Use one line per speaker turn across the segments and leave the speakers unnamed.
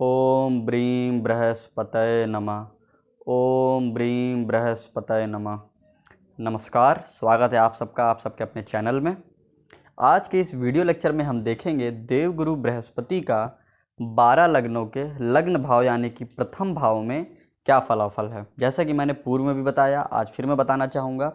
ओम ब्रीं बृहस्पतये नमः। ओम ब्रीं बृहस्पतये नमः। नमस्कार, स्वागत है आप सबका आप सबके अपने चैनल में। आज के इस वीडियो लेक्चर में हम देखेंगे देवगुरु बृहस्पति का 12 लग्नों के लग्न भाव यानी कि प्रथम भाव में क्या फलाफल है। जैसा कि मैंने पूर्व में भी बताया, आज फिर मैं बताना चाहूँगा।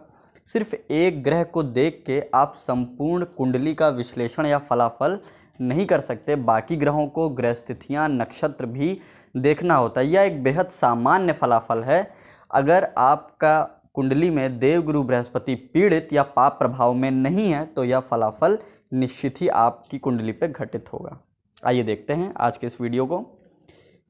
सिर्फ एक ग्रह को देख के आप संपूर्ण कुंडली का विश्लेषण या फलाफल नहीं कर सकते, बाकी ग्रहों को, ग्रह स्थितियाँ, नक्षत्र भी देखना होता है। यह एक बेहद सामान्य फलाफल है। अगर आपका कुंडली में देवगुरु बृहस्पति पीड़ित या पाप प्रभाव में नहीं है तो यह फलाफल निश्चित ही आपकी कुंडली पर घटित होगा। आइए देखते हैं आज के इस वीडियो को।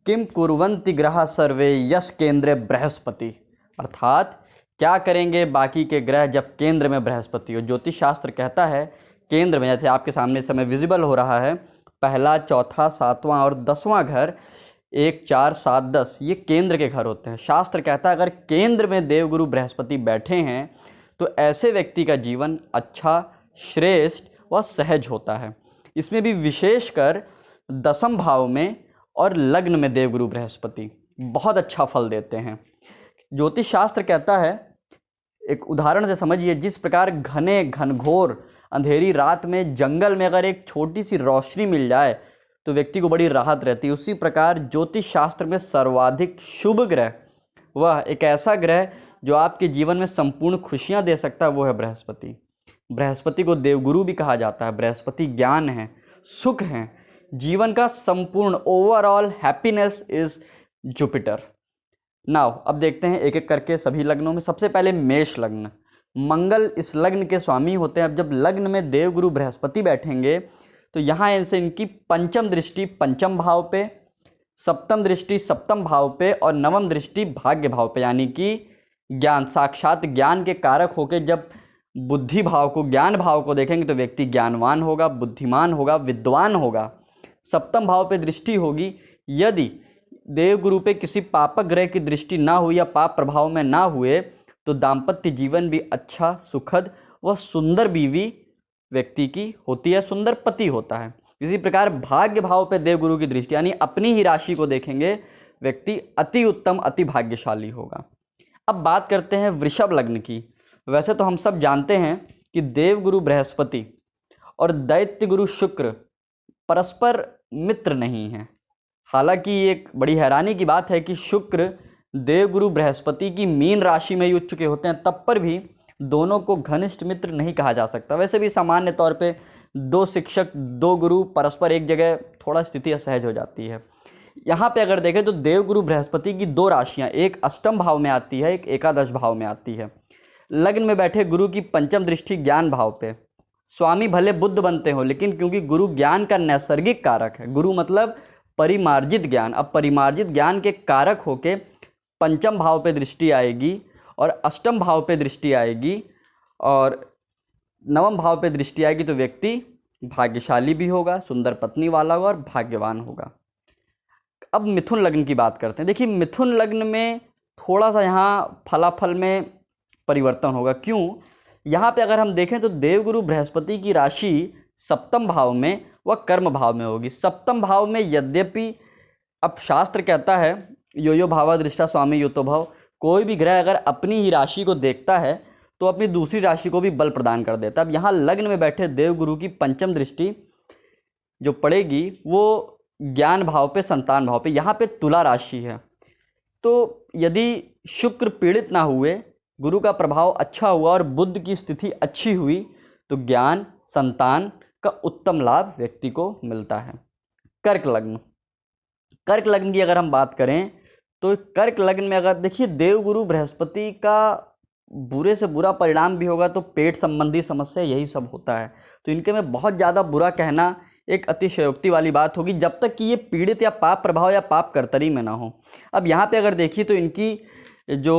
किम कुर्वन्ति ग्रह सर्वे यश केंद्रे बृहस्पति, अर्थात क्या करेंगे बाकी के ग्रह जब केंद्र में बृहस्पति हो। ज्योतिष शास्त्र कहता है केंद्र में, जैसे आपके सामने इस समय विजिबल हो रहा है, पहला, चौथा, सातवां और 10वां घर, 1, 4, 7, 10 ये केंद्र के घर होते हैं। शास्त्र कहता है अगर केंद्र में देवगुरु बृहस्पति बैठे हैं तो ऐसे व्यक्ति का जीवन अच्छा, श्रेष्ठ व सहज होता है। इसमें भी विशेषकर 10वें भाव में और लग्न में देवगुरु बृहस्पति बहुत अच्छा फल देते हैं। ज्योतिष शास्त्र कहता है, एक उदाहरण से समझिए, जिस प्रकार घने घनघोर अंधेरी रात में जंगल में अगर एक छोटी सी रोशनी मिल जाए तो व्यक्ति को बड़ी राहत रहती है, उसी प्रकार ज्योतिष शास्त्र में सर्वाधिक शुभ ग्रह, वह एक ऐसा ग्रह जो आपके जीवन में संपूर्ण खुशियां दे सकता है, वो है बृहस्पति। बृहस्पति को देवगुरु भी कहा जाता है। बृहस्पति ज्ञान है, सुख है, जीवन का संपूर्ण overall happiness is Jupiter. Now अब देखते हैं एक एक करके सभी लग्नों में। सबसे पहले मेष लग्न। मंगल इस लग्न के स्वामी होते हैं। अब जब लग्न में देवगुरु बृहस्पति बैठेंगे तो यहाँ इनसे इनकी पंचम दृष्टि पंचम भाव पे, सप्तम दृष्टि सप्तम भाव पे और नवम दृष्टि भाग्य भाव पे, यानी कि ज्ञान, साक्षात ज्ञान के कारक होके जब बुद्धि भाव को, ज्ञान भाव को देखेंगे तो व्यक्ति ज्ञानवान होगा, बुद्धिमान होगा, विद्वान होगा। सप्तम भाव पे दृष्टि होगी। यदि देवगुरु पे किसी पापक ग्रह की दृष्टि ना हुई या पाप प्रभाव में ना हुए तो दाम्पत्य जीवन भी अच्छा, सुखद व सुंदर बीवी व्यक्ति की होती है, सुंदर पति होता है। इसी प्रकार भाग्य भाव पे देवगुरु की दृष्टि यानी अपनी ही राशि को देखेंगे, व्यक्ति अति उत्तम, अति भाग्यशाली होगा। अब बात करते हैं वृषभ लग्न की। वैसे तो हम सब जानते हैं कि देवगुरु बृहस्पति और दैत्य गुरु शुक्र परस्पर मित्र नहीं हैं। हालांकि ये एक बड़ी हैरानी की बात है कि शुक्र देवगुरु बृहस्पति की मीन राशि में ही उच्च चुके होते हैं, तब पर भी दोनों को घनिष्ठ मित्र नहीं कहा जा सकता। वैसे भी सामान्य तौर पे दो शिक्षक, दो गुरु परस्पर एक जगह थोड़ा स्थिति असहज हो जाती है। यहाँ पे अगर देखें तो देवगुरु बृहस्पति की दो राशियाँ, एक अष्टम भाव में आती है, एक एकादश भाव में आती है। लग्न में बैठे गुरु की पंचम दृष्टि ज्ञान भाव पे। स्वामी भले बुद्ध बनते हो, लेकिन क्योंकि गुरु ज्ञान का नैसर्गिक कारक है, गुरु मतलब परिमार्जित ज्ञान, अब परिमार्जित ज्ञान के कारक होके पंचम भाव पे दृष्टि आएगी और अष्टम भाव पे दृष्टि आएगी और नवम भाव पे दृष्टि आएगी तो व्यक्ति भाग्यशाली भी होगा, सुंदर पत्नी वाला होगा और भाग्यवान होगा। अब मिथुन लग्न की बात करते हैं। देखिए, मिथुन लग्न में थोड़ा सा यहाँ फलाफल में परिवर्तन होगा। क्यों? यहाँ पे अगर हम देखें तो देवगुरु बृहस्पति की राशि सप्तम भाव में व कर्म भाव में होगी। सप्तम भाव में यद्यपि, अब शास्त्र कहता है यो यो भावा दृष्टा स्वामी यो तो भव, कोई भी ग्रह अगर अपनी ही राशि को देखता है तो अपनी दूसरी राशि को भी बल प्रदान कर देता है। अब यहाँ लग्न में बैठे देवगुरु की पंचम दृष्टि जो पड़ेगी वो ज्ञान भाव पे, संतान भाव पे, यहाँ पे तुला राशि है। तो यदि शुक्र पीड़ित ना हुए, गुरु का प्रभाव अच्छा हुआ और बुध की स्थिति अच्छी हुई तो ज्ञान, संतान का उत्तम लाभ व्यक्ति को मिलता है। कर्क लग्न। कर्क लग्न की अगर हम बात करें तो कर्क लग्न में अगर देखिए देवगुरु बृहस्पति का बुरे से बुरा परिणाम भी होगा तो पेट संबंधी समस्या यही सब होता है। तो इनके में बहुत ज़्यादा बुरा कहना एक अतिशयोक्ति वाली बात होगी, जब तक कि ये पीड़ित या पाप प्रभाव या पाप कर्तरी में ना हो। अब यहाँ पे अगर देखिए तो इनकी जो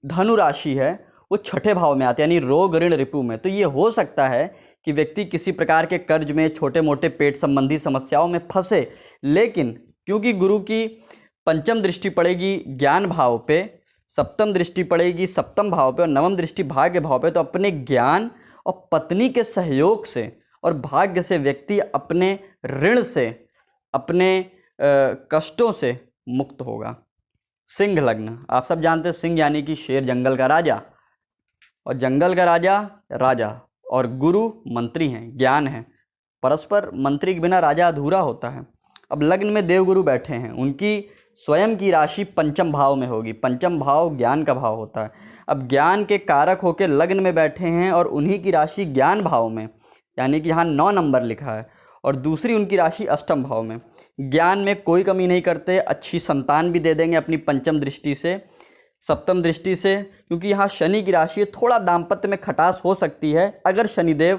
धनु राशि है वो छठे भाव में आती है, यानी रोग, ऋण, रिपु में। तो ये हो सकता है कि व्यक्ति किसी प्रकार के कर्ज में, छोटे मोटे पेट संबंधी समस्याओं में फंसे, लेकिन क्योंकि गुरु की पंचम दृष्टि पड़ेगी ज्ञान भाव पे, सप्तम दृष्टि पड़ेगी सप्तम भाव पे और नवम दृष्टि भाग्य भाव पे, तो अपने ज्ञान और पत्नी के सहयोग से और भाग्य से व्यक्ति अपने ऋण से, अपने कष्टों से मुक्त होगा। सिंह लग्न, आप सब जानते हैं सिंह यानी कि शेर, जंगल का राजा, और जंगल का राजा राजा और गुरु मंत्री हैं, ज्ञान है। परस्पर मंत्री के बिना राजा अधूरा होता है। अब लग्न में देवगुरु बैठे हैं, उनकी स्वयं की राशि पंचम भाव में होगी। पंचम भाव ज्ञान का भाव होता है। अब ज्ञान के कारक होकर लग्न में बैठे हैं और उन्हीं की राशि ज्ञान भाव में, यानी कि यहाँ 9 नंबर लिखा है, और दूसरी उनकी राशि अष्टम भाव में। ज्ञान में कोई कमी नहीं करते, अच्छी संतान भी दे देंगे अपनी पंचम दृष्टि से, सप्तम दृष्टि से, क्योंकि यहाँ शनि की राशि है। थोड़ा दाम्पत्य में खटास हो सकती है अगर शनिदेव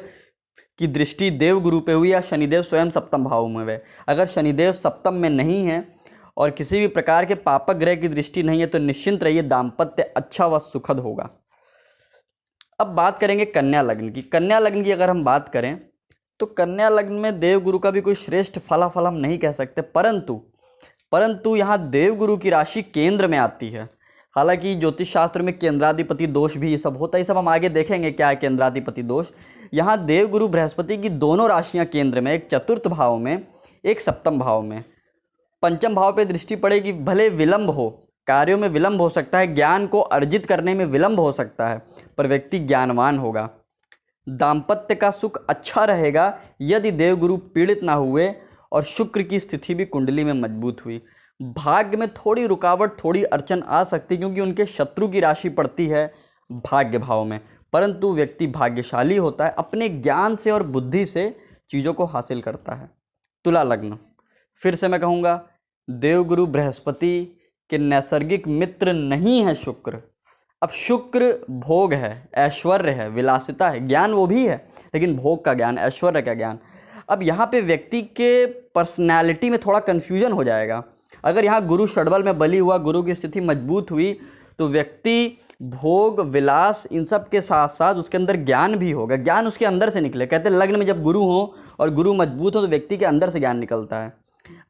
की दृष्टि देवगुरु पे हुई या शनिदेव स्वयं सप्तम भाव में हुए। अगर शनिदेव सप्तम में नहीं है और किसी भी प्रकार के पापक ग्रह की दृष्टि नहीं है तो निश्चिंत रहिए, दाम्पत्य अच्छा व सुखद होगा। अब बात करेंगे कन्या लग्न की। कन्या लग्न की अगर हम बात करें तो कन्या लग्न में देवगुरु का भी कोई श्रेष्ठ फलाफल हम नहीं कह सकते, परंतु यहाँ देवगुरु की राशि केंद्र में आती है। हालांकि ज्योतिष शास्त्र में केंद्राधिपति दोष भी ये सब होता है, ये सब हम आगे देखेंगे क्या है केंद्राधिपति दोष। यहाँ देवगुरु बृहस्पति की दोनों राशियाँ केंद्र में, एक चतुर्थ भाव में, एक सप्तम भाव में। पंचम भाव पे दृष्टि पड़ेगी, भले विलंब हो, कार्यों में विलंब हो सकता है, ज्ञान को अर्जित करने में विलंब हो सकता है, पर व्यक्ति ज्ञानवान होगा। दाम्पत्य का सुख अच्छा रहेगा यदि देवगुरु पीड़ित ना हुए और शुक्र की स्थिति भी कुंडली में मजबूत हुई। भाग्य में थोड़ी रुकावट, थोड़ी अड़चन आ सकती, क्योंकि उनके शत्रु की राशि पड़ती है भाग्य भाव में, परंतु व्यक्ति भाग्यशाली होता है, अपने ज्ञान से और बुद्धि से चीज़ों को हासिल करता है। तुला लग्न, फिर से मैं कहूँगा, देवगुरु बृहस्पति के नैसर्गिक मित्र नहीं है शुक्र। अब शुक्र भोग है, ऐश्वर्य है, विलासिता है, ज्ञान वो भी है, लेकिन भोग का ज्ञान, ऐश्वर्य का ज्ञान। अब यहाँ पे व्यक्ति के पर्सनैलिटी में थोड़ा कन्फ्यूजन हो जाएगा। अगर यहाँ गुरु षड्बल में बली हुआ, गुरु की स्थिति मजबूत हुई, तो व्यक्ति भोग विलास इन सब के साथ साथ उसके अंदर ज्ञान भी होगा, ज्ञान उसके अंदर से निकले। कहते हैं लग्न में जब गुरु हो और गुरु मजबूत हो तो व्यक्ति के अंदर से ज्ञान निकलता है।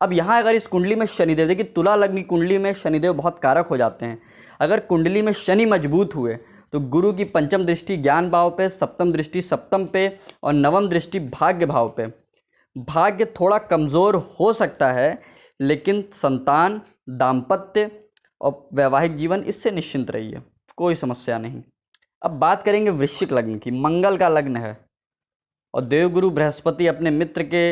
अब यहाँ अगर इस कुंडली में शनिदेव, देखिए तुला लग्न की कुंडली में शनिदेव बहुत कारक हो जाते हैं। अगर कुंडली में शनि मजबूत हुए तो गुरु की पंचम दृष्टि ज्ञान भाव पे, सप्तम दृष्टि सप्तम पे और नवम दृष्टि भाग्य भाव पे। भाग्य थोड़ा कमज़ोर हो सकता है, लेकिन संतान, दाम्पत्य और वैवाहिक जीवन, इससे निश्चिंत रहिए, कोई समस्या नहीं। अब बात करेंगे वृश्चिक लग्न की। मंगल का लग्न है और देवगुरु बृहस्पति अपने मित्र के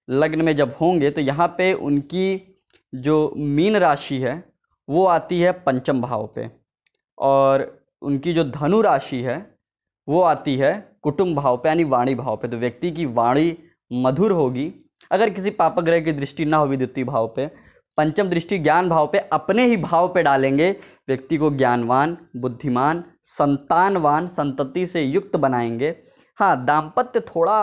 लग्न में जब होंगे तो यहाँ पे उनकी जो मीन राशि है वो आती है पंचम भाव पे, और उनकी जो धनु राशि है वो आती है कुटुंब भाव पे, यानी वाणी भाव पे। तो व्यक्ति की वाणी मधुर होगी अगर किसी पापक ग्रह की दृष्टि ना होगी द्वितीय भाव पे। पंचम दृष्टि ज्ञान भाव पे, अपने ही भाव पे डालेंगे, व्यक्ति को ज्ञानवान, बुद्धिमान, संतानवान, संतति से युक्त बनाएंगे। हाँ, दाम्पत्य थोड़ा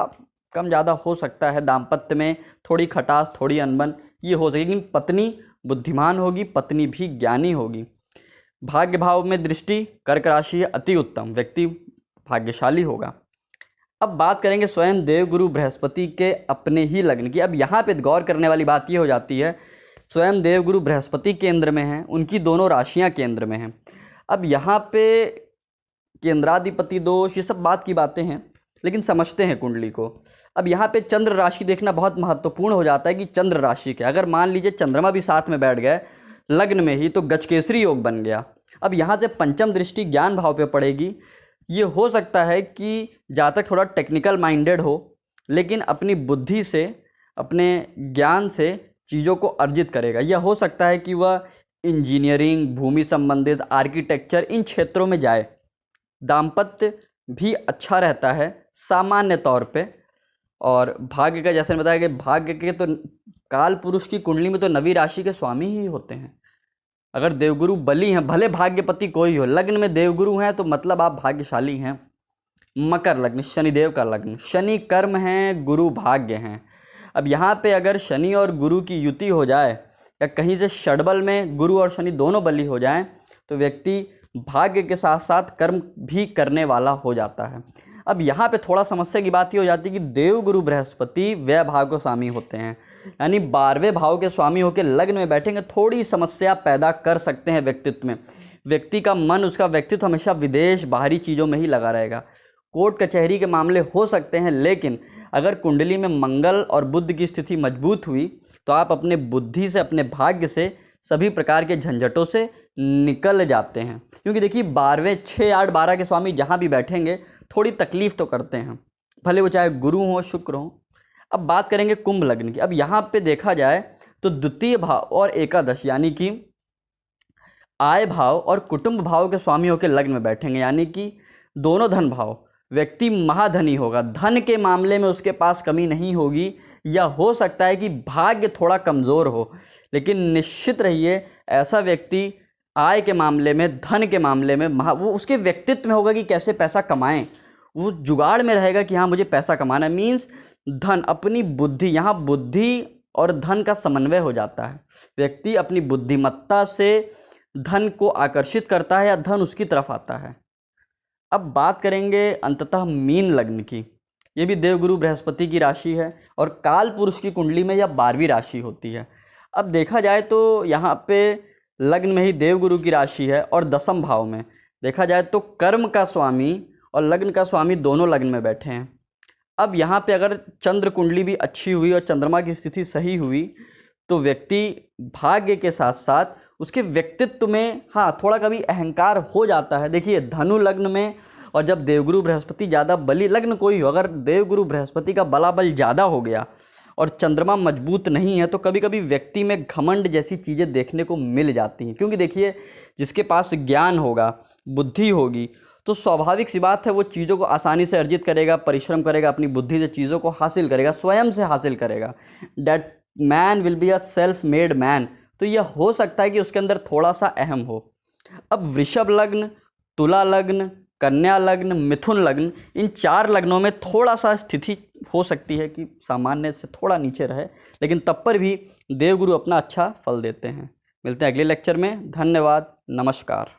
कम ज़्यादा हो सकता है, दाम्पत्य में थोड़ी खटास, थोड़ी अनबन ये हो सकेगी, लेकिन पत्नी बुद्धिमान होगी, पत्नी भी ज्ञानी होगी। भाग्य भाव में दृष्टि कर्क राशि है, अति उत्तम, व्यक्ति भाग्यशाली होगा। अब बात करेंगे स्वयं देवगुरु बृहस्पति के अपने ही लग्न की। अब यहाँ पे गौर करने वाली बात ये हो जाती है, स्वयं देवगुरु बृहस्पति केंद्र में हैं, उनकी दोनों राशियाँ केंद्र में हैं। अब यहाँ पे केंद्राधिपति दोष, ये सब बात की बातें हैं, लेकिन समझते हैं कुंडली को। अब यहाँ पे चंद्र राशि देखना बहुत महत्वपूर्ण हो जाता है कि चंद्र राशि के अगर मान लीजिए चंद्रमा भी साथ में बैठ गए लग्न में ही तो गजकेसरी योग बन गया। अब यहाँ से पंचम दृष्टि ज्ञान भाव पे पड़ेगी। ये हो सकता है कि जातक थोड़ा टेक्निकल माइंडेड हो, लेकिन अपनी बुद्धि से, अपने ज्ञान से चीज़ों को अर्जित करेगा। यह हो सकता है कि वह इंजीनियरिंग, भूमि संबंधित, आर्किटेक्चर, इन क्षेत्रों में जाए। दाम्पत्य भी अच्छा रहता है सामान्य तौर पे। और भाग्य का जैसे बताया कि भाग्य के तो काल पुरुष की कुंडली में तो नवी राशि के स्वामी ही होते हैं। अगर देवगुरु बली हैं, भले भाग्यपति कोई हो, लग्न में देवगुरु हैं तो मतलब आप भाग्यशाली हैं। मकर लग्न, शनिदेव का लग्न, शनि कर्म हैं, गुरु भाग्य हैं। अब यहाँ पे अगर शनि और गुरु की युति हो जाए या कहीं से षड्बल में गुरु और शनि दोनों बली हो जाएं तो व्यक्ति भाग्य के साथ साथ कर्म भी करने वाला हो जाता है। अब यहाँ पे थोड़ा समस्या की बात ये हो जाती है कि देवगुरु बृहस्पति व्यय भाव को स्वामी होते हैं, यानी 12वें भाव के स्वामी होकर लग्न में बैठेंगे, थोड़ी समस्या पैदा कर सकते हैं व्यक्तित्व में। व्यक्ति का मन, उसका व्यक्तित्व हमेशा विदेश, बाहरी चीज़ों में ही लगा रहेगा। कोर्ट कचहरी के मामले हो सकते हैं, लेकिन अगर कुंडली में मंगल और बुध की स्थिति मजबूत हुई तो आप अपने बुद्धि से, अपने भाग्य से सभी प्रकार के झंझटों से निकल जाते हैं। क्योंकि देखिए 12वें 6, 8, 12 के स्वामी जहाँ भी बैठेंगे थोड़ी तकलीफ तो करते हैं, भले वो चाहे गुरु हो, शुक्र हो। अब बात करेंगे कुंभ लग्न की। अब यहाँ पे देखा जाए तो द्वितीय भाव और एकादश यानी कि आय भाव और कुटुंब भाव के स्वामी होकर लग्न में बैठेंगे, यानी कि दोनों धन भाव। व्यक्ति महाधनी होगा, धन के मामले में उसके पास कमी नहीं होगी, या हो सकता है कि भाग्य थोड़ा कमज़ोर हो, लेकिन निश्चित रहिए ऐसा व्यक्ति आय के मामले में, धन के मामले में वो उसके व्यक्तित्व में होगा कि कैसे पैसा कमाएं। वो जुगाड़ में रहेगा कि हाँ मुझे पैसा कमाना है। मीन्स धन, अपनी बुद्धि, यहाँ बुद्धि और धन का समन्वय हो जाता है। व्यक्ति अपनी बुद्धिमत्ता से धन को आकर्षित करता है या धन उसकी तरफ आता है। अब बात करेंगे अंततः मीन लग्न की। ये भी देवगुरु बृहस्पति की राशि है और काल पुरुष की कुंडली में यह 12वीं राशि होती है। अब देखा जाए तो यहाँ पे लग्न में ही देवगुरु की राशि है और दसम भाव में देखा जाए तो कर्म का स्वामी और लग्न का स्वामी दोनों लग्न में बैठे हैं। अब यहाँ पे अगर चंद्र कुंडली भी अच्छी हुई और चंद्रमा की स्थिति सही हुई तो व्यक्ति भाग्य के साथ साथ उसके व्यक्तित्व में हाँ थोड़ा कभी अहंकार हो जाता है। देखिए धनु लग्न में और जब देवगुरु बृहस्पति ज़्यादा बली, लग्न कोई हो, अगर देवगुरु बृहस्पति का बलाबल ज़्यादा हो गया और चंद्रमा मजबूत नहीं है तो कभी कभी व्यक्ति में घमंड जैसी चीज़ें देखने को मिल जाती हैं। क्योंकि देखिए जिसके पास ज्ञान होगा, बुद्धि होगी, तो स्वाभाविक सी बात है वो चीज़ों को आसानी से अर्जित करेगा, परिश्रम करेगा, अपनी बुद्धि से चीज़ों को हासिल करेगा, स्वयं से हासिल करेगा। That man will be a self made man. तो यह हो सकता है कि उसके अंदर थोड़ा सा अहम हो। अब वृषभ लग्न, तुला लग्न, कन्या लग्न, मिथुन लग्न, इन 4 लग्नों में थोड़ा सा स्थिति हो सकती है कि सामान्य से थोड़ा नीचे रहे, लेकिन तब पर भी देवगुरु अपना अच्छा फल देते हैं। मिलते हैं अगले लेक्चर में। धन्यवाद, नमस्कार।